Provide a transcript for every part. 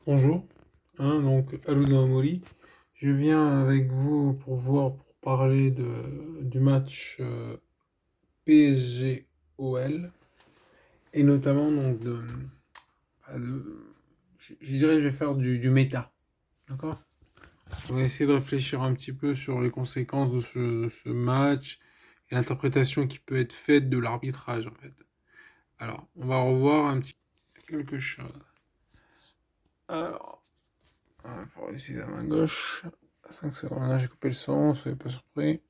Bonjour, donc Aluna Omori. Je viens avec vous pour parler du match PSG-OL et notamment je dirais que je vais faire du méta, d'accord? On va essayer de réfléchir un petit peu sur les conséquences de ce match et l'interprétation qui peut être faite de l'arbitrage en fait. Alors, on va revoir un petit quelque chose. Alors, il va falloir essayer la main gauche. 5 secondes, là j'ai coupé le son, soyez pas surpris.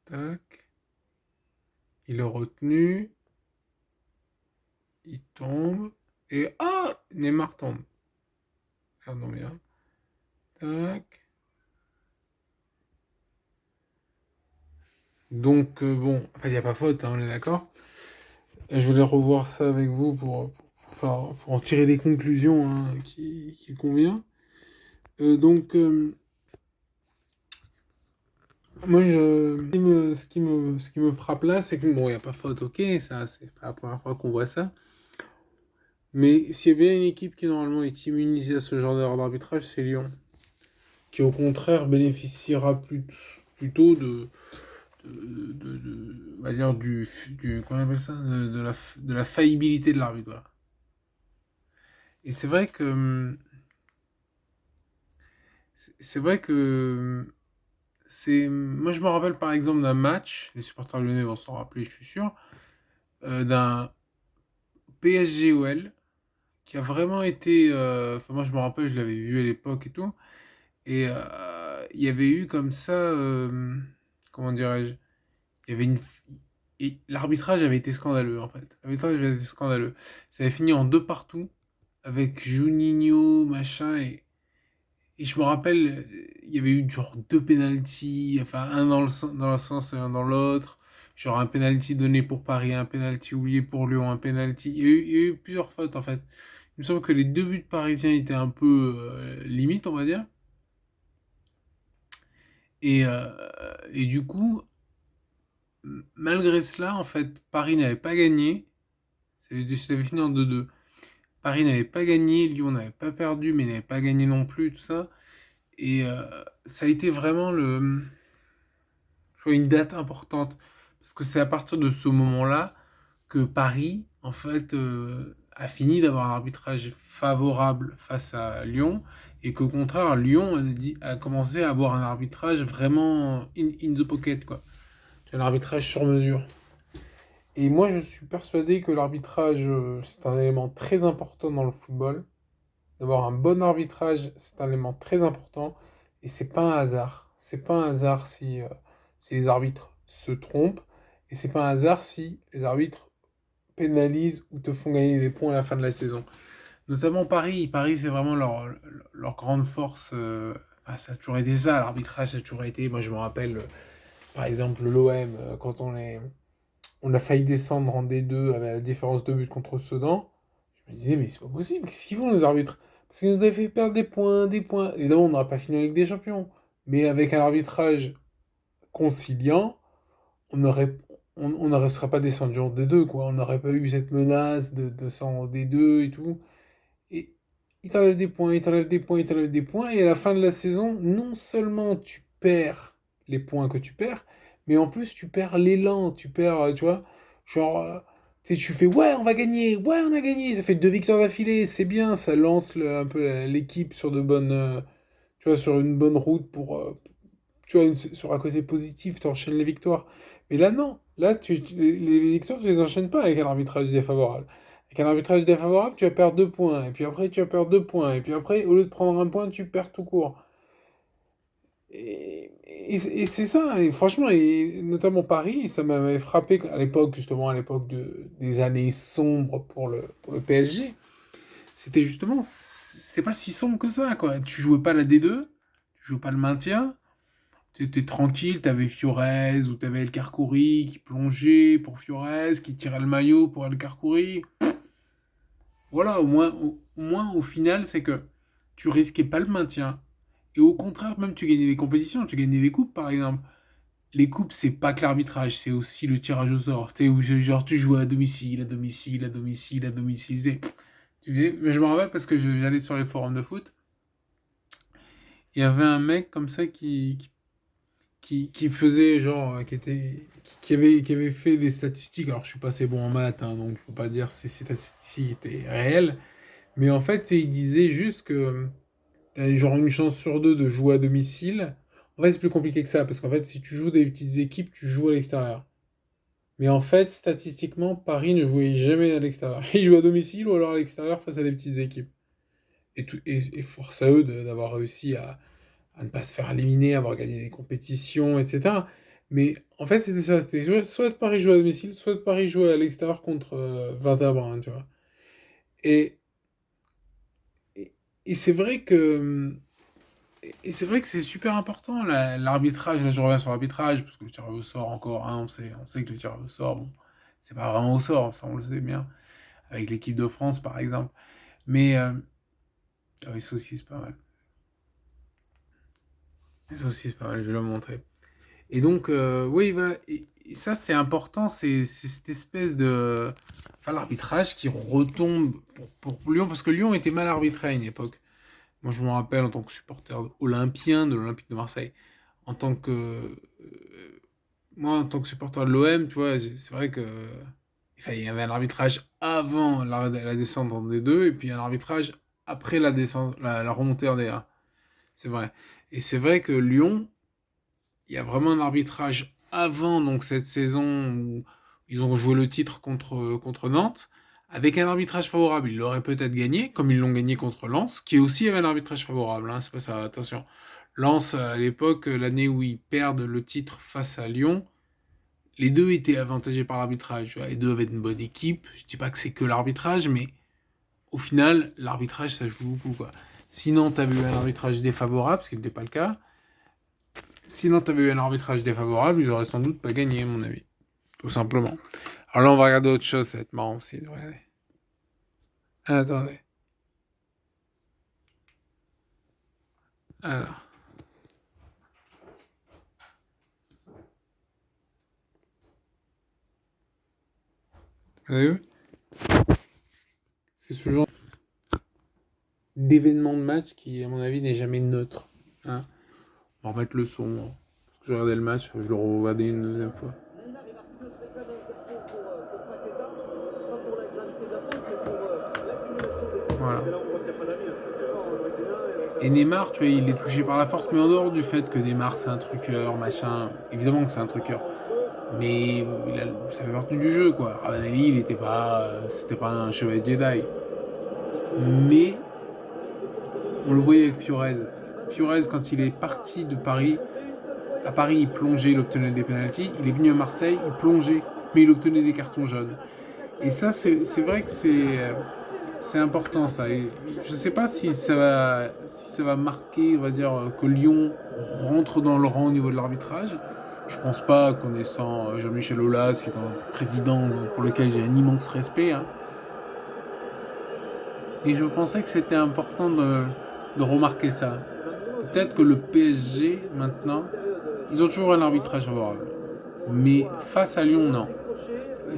Tac. Il est retenu. Il tombe. Et ah, Neymar tombe. Regardons bien. Tac. Donc bon, il n'y a pas faute, hein, on est d'accord. Et je voulais revoir ça avec vous pour en tirer des conclusions hein, qui convient. Donc, moi, ce qui me frappe là, c'est que bon, il n'y a pas faute, ok, ça, c'est pas la première fois qu'on voit ça. Mais s'il y a bien une équipe qui normalement est immunisée à ce genre d'erreur d'arbitrage, c'est Lyon, qui au contraire bénéficiera plutôt on va dire comment on appelle ça, de la faillibilité de l'arbitre. Voilà. Et c'est vrai que moi je me rappelle par exemple d'un match, les supporters lyonnais vont s'en rappeler, je suis sûr, d'un PSG-OL qui a vraiment été, enfin moi je me rappelle, je l'avais vu à l'époque et tout, et il y avait eu comme ça, comment dirais-je, il y avait et l'arbitrage avait été scandaleux en fait. L'arbitrage avait été scandaleux. Ça avait fini en deux partout avec Juninho machin et je me rappelle il y avait eu genre deux penalties, enfin un dans le sens et un dans l'autre. Genre un penalty donné pour Paris, un penalty oublié pour Lyon, un penalty. Il y a eu plusieurs fautes en fait. Il me semble que les deux buts parisiens étaient un peu limite, on va dire. Et du coup, malgré cela, en fait, Paris n'avait pas gagné. Ça avait fini en 2-2. Paris n'avait pas gagné, Lyon n'avait pas perdu, mais n'avait pas gagné non plus, tout ça. Et ça a été vraiment je vois, une date importante. Parce que c'est à partir de ce moment-là que Paris, en fait, a fini d'avoir un arbitrage favorable face à Lyon. Et qu'au contraire, Lyon a commencé à avoir un arbitrage vraiment in the pocket, quoi. Un arbitrage sur mesure. Et moi, je suis persuadé que l'arbitrage, c'est un élément très important dans le football. D'avoir un bon arbitrage, c'est un élément très important. Et c'est pas un hasard. C'est pas un hasard si les arbitres se trompent. Et c'est pas un hasard si les arbitres pénalisent ou te font gagner des points à la fin de la saison. Notamment Paris. Paris, c'est vraiment leur grande force. Ça a toujours été ça, l'arbitrage, ça a toujours été. Moi, je me rappelle, par exemple, l'OM, quand on a failli descendre en D2 avec la différence de but contre Sedan. Je me disais, mais c'est pas possible, qu'est-ce qu'ils font les arbitres? Parce qu'ils nous avaient fait perdre des points, des points. Évidemment, on n'aura pas fini avec des champions. Mais avec un arbitrage conciliant, on aurait, on ne serait pas descendu en D2, quoi. On n'aurait pas eu cette menace de descendre en D2 et tout. Et il t'enlève des points, il t'enlève des points, il t'enlève des points. Et à la fin de la saison, non seulement tu perds les points que tu perds, mais en plus tu perds l'élan, tu perds, tu vois, genre, tu sais, tu fais ouais, on va gagner, ouais, on a gagné, ça fait deux victoires d'affilée, c'est bien, ça lance un peu l'équipe sur de bonnes, tu vois, sur une bonne route tu vois, sur un côté positif, tu enchaînes les victoires. Mais là, non. Là, les victoires, tu les enchaînes pas avec un arbitrage défavorable. Avec un arbitrage défavorable, tu vas perdre deux points. Et puis après, tu vas perdre deux points. Et puis après, au lieu de prendre un point, tu perds tout court. Et c'est ça. Et franchement, et notamment Paris, ça m'avait frappé à l'époque, justement, à l'époque des années sombres pour le PSG. C'était justement, c'était pas si sombre que ça, quoi. Tu jouais pas la D2, tu jouais pas le maintien. T'étais tranquille, t'avais Fiorez ou t'avais El Karkouri qui plongeait pour Fiorez, qui tirait le maillot pour El Karkouri. Voilà, au moins, au final, c'est que tu risquais pas le maintien Et au contraire, même tu gagnais les compétitions, tu gagnais les coupes par exemple. Les coupes, c'est pas que l'arbitrage, c'est aussi le tirage au sort. Tu sais, où genre tu joues à domicile, à domicile, à domicile, à domicile. Mais je me rappelle parce que j'allais sur les forums de foot. Il y avait un mec comme ça qui faisait genre, qui avait fait des statistiques. Alors je suis pas assez bon en maths, hein, donc je peux pas dire si ces statistiques étaient réelles. Mais en fait, il disait juste que t'as genre une chance sur deux de jouer à domicile. En fait, c'est plus compliqué que ça, parce qu'en fait, si tu joues des petites équipes, tu joues à l'extérieur. Mais en fait, statistiquement, Paris ne jouait jamais à l'extérieur. Ils jouaient à domicile ou alors à l'extérieur face à des petites équipes. Et force à eux d'avoir réussi à ne pas se faire éliminer, avoir gagné des compétitions, etc. Mais en fait, c'était ça. C'était soit de Paris jouer à domicile, soit de Paris jouer à l'extérieur contre Werder, tu vois. Et, et, et c'est vrai que Et c'est vrai que c'est super important l'arbitrage. Là, je reviens sur l'arbitrage parce que le tirage au sort encore, hein, on sait que le tirage au sort, bon, c'est pas vraiment au sort, ça on le sait bien, avec l'équipe de France par exemple. Mais ah oui, ça aussi c'est pas mal. Ça aussi c'est pas mal, je vais le montrer. Et donc oui, voilà. Et ça c'est important, c'est cette espèce de, enfin l'arbitrage qui retombe pour Lyon parce que Lyon était mal arbitré à une époque. Moi je me rappelle en tant que supporter olympien de l'Olympique de Marseille, en tant que moi, en tant que supporter de l'OM, tu vois, c'est vrai que enfin, il y avait un arbitrage avant la descente en D2 et puis un arbitrage après la descente, la remontée en D1. C'est vrai. Et c'est vrai que Lyon, il y a vraiment un arbitrage avant donc cette saison où ils ont joué le titre contre Nantes avec un arbitrage favorable. Ils l'auraient peut-être gagné, comme ils l'ont gagné contre Lens, qui aussi avait un arbitrage favorable. Hein, c'est pas ça, attention. Lens, à l'époque, l'année où ils perdent le titre face à Lyon, les deux étaient avantagés par l'arbitrage. Les deux avaient une bonne équipe. Je dis pas que c'est que l'arbitrage, mais au final, l'arbitrage, ça joue beaucoup, quoi. Sinon, tu avais eu un arbitrage défavorable, ce qui n'était pas le cas. Sinon, tu avais eu un arbitrage défavorable, ils auraient sans doute pas gagné, à mon avis. Tout simplement. Alors là, on va regarder autre chose, ça va être marrant aussi de regarder. Attendez. Alors. Vous avez vu? C'est ce genre d'événement de match qui, à mon avis, n'est jamais neutre. Hein. On va remettre le son. Hein. Parce que j'ai regardé le match, je le regardais une deuxième fois. Voilà. Et Neymar, tu vois, il est touché par la force, mais en dehors du fait que Neymar c'est un truqueur, machin, évidemment que c'est un truqueur, mais ça fait partie du jeu, quoi. Ravanelli, c'était pas un chevalier Jedi, mais on le voyait avec Fiorez. Fiorez, quand il est parti de Paris, à Paris, il plongeait, il obtenait des pénaltys. Il est venu à Marseille, il plongeait, mais il obtenait des cartons jaunes. Et ça, c'est vrai que c'est important ça. Et je ne sais pas si ça va marquer, on va dire, que Lyon rentre dans le rang au niveau de l'arbitrage. Je pense pas, connaissant Jean-Michel Aulas, qui est un président pour lequel j'ai un immense respect. Hein. Et je pensais que c'était important de remarquer ça. Peut-être que le PSG, maintenant, ils ont toujours un arbitrage favorable. Mais face à Lyon, non.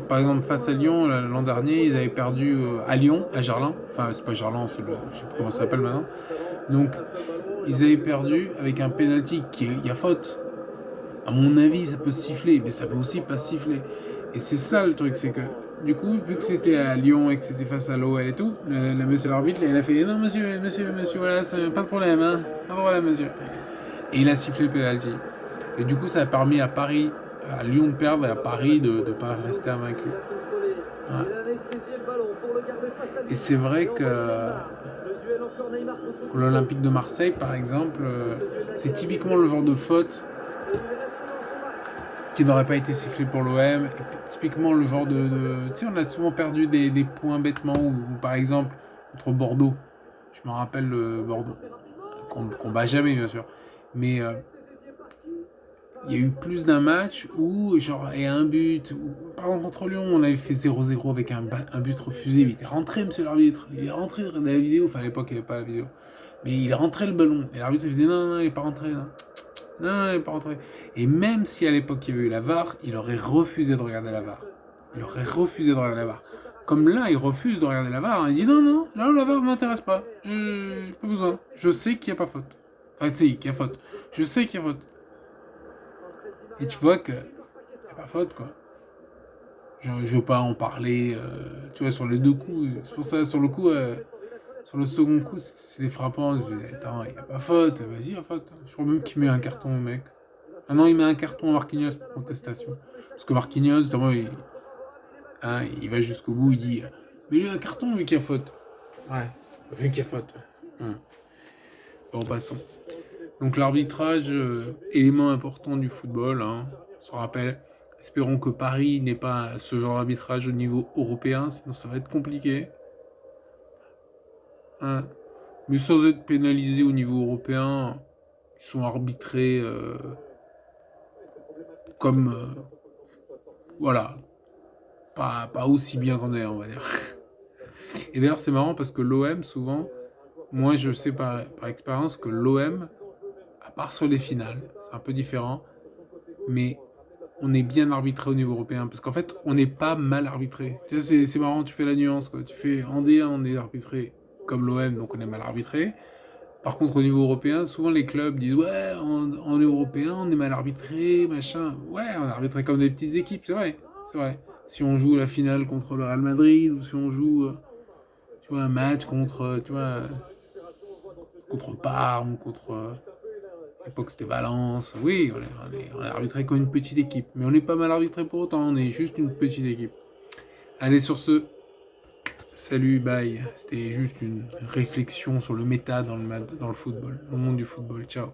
Par exemple, face à Lyon, l'an dernier, ils avaient perdu à Lyon, à Gerland. Enfin, c'est pas Gerland, je sais pas comment ça s'appelle maintenant. Donc, ils avaient perdu avec un penalty il y a faute. À mon avis, ça peut siffler, mais ça peut aussi pas siffler. Et c'est ça le truc, c'est que du coup, vu que c'était à Lyon et que c'était face à l'OL et tout, le monsieur l'arbitre, il a fait non monsieur, monsieur, monsieur, voilà, pas de problème, hein, pas de problème monsieur. Et il a sifflé le penalty. Et du coup, ça a permis à Paris, à Lyon de perdre et à Paris de ne pas rester invaincu. Ouais. Et c'est vrai que l'Olympique de Marseille, par exemple, c'est typiquement le genre de faute qui n'aurait pas été sifflé pour l'OM. Typiquement le genre tu sais, on a souvent perdu des points bêtement, ou par exemple, contre Bordeaux. Je me rappelle le Bordeaux. Qu'on bat jamais, bien sûr. Mais il y a eu plus d'un match où, genre, il y a un but. Par exemple, contre Lyon, on avait fait 0-0 avec un but refusé. Il était rentré, monsieur l'arbitre. Il est rentré dans la vidéo. Enfin, à l'époque, il n'y avait pas la vidéo. Mais il est rentré le ballon. Et l'arbitre il faisait non, non, il est pas rentré là. Non, non, il est pas rentré. Et même si à l'époque il y avait eu la VAR, il aurait refusé de regarder la VAR. Il aurait refusé de regarder la VAR. Comme là, il refuse de regarder la VAR. Il dit non, non, là, la VAR ne m'intéresse pas. Pas besoin. Je sais qu'il n'y a pas faute. Enfin, tu sais, qu'il y a faute. Je sais qu'il y a faute. Et tu vois qu'il n'y a pas faute, quoi. Je veux pas en parler, tu vois, sur les deux coups. C'est pour ça, sur le coup, sur le second coup, c'est frappant. Je dis, attends, il n'y a pas faute. Vas-y, il y a faute. Je crois même qu'il met un carton au mec. Ah non, il met un carton à Marquinhos pour contestation. Parce que Marquinhos, notamment, il va jusqu'au bout, il dit mais lui, un carton vu qu'il y a faute. Ouais, vu qu'il y a faute. Ouais. Bon, passons. Donc, l'arbitrage, élément important du football, hein, on se rappelle. Espérons que Paris n'ait pas ce genre d'arbitrage au niveau européen, sinon ça va être compliqué. Hein. Mais sans être pénalisés au niveau européen, ils sont arbitrés comme. Voilà. Pas aussi bien qu'on est, on va dire. Et d'ailleurs, c'est marrant parce que l'OM, souvent, moi je sais par expérience que l'OM, à part sur les finales, c'est un peu différent, mais on est bien arbitré au niveau européen. Parce qu'en fait, on n'est pas mal arbitré. Tu vois, c'est marrant, tu fais la nuance, quoi. Tu fais en D1, on est arbitré comme l'OM, donc on est mal arbitré. Par contre, au niveau européen, souvent les clubs disent ouais, en européen, on est mal arbitré, machin. Ouais, on est arbitré comme des petites équipes, c'est vrai, c'est vrai. Si on joue la finale contre le Real Madrid ou si on joue, tu vois, un match contre, tu vois, contre Parme, contre, à l'époque c'était Valence. Oui, on est arbitré comme une petite équipe, mais on n'est pas mal arbitré pour autant. On est juste une petite équipe. Allez sur ce. Salut, bye. C'était juste une réflexion sur le méta dans le football, dans le monde du football. Ciao.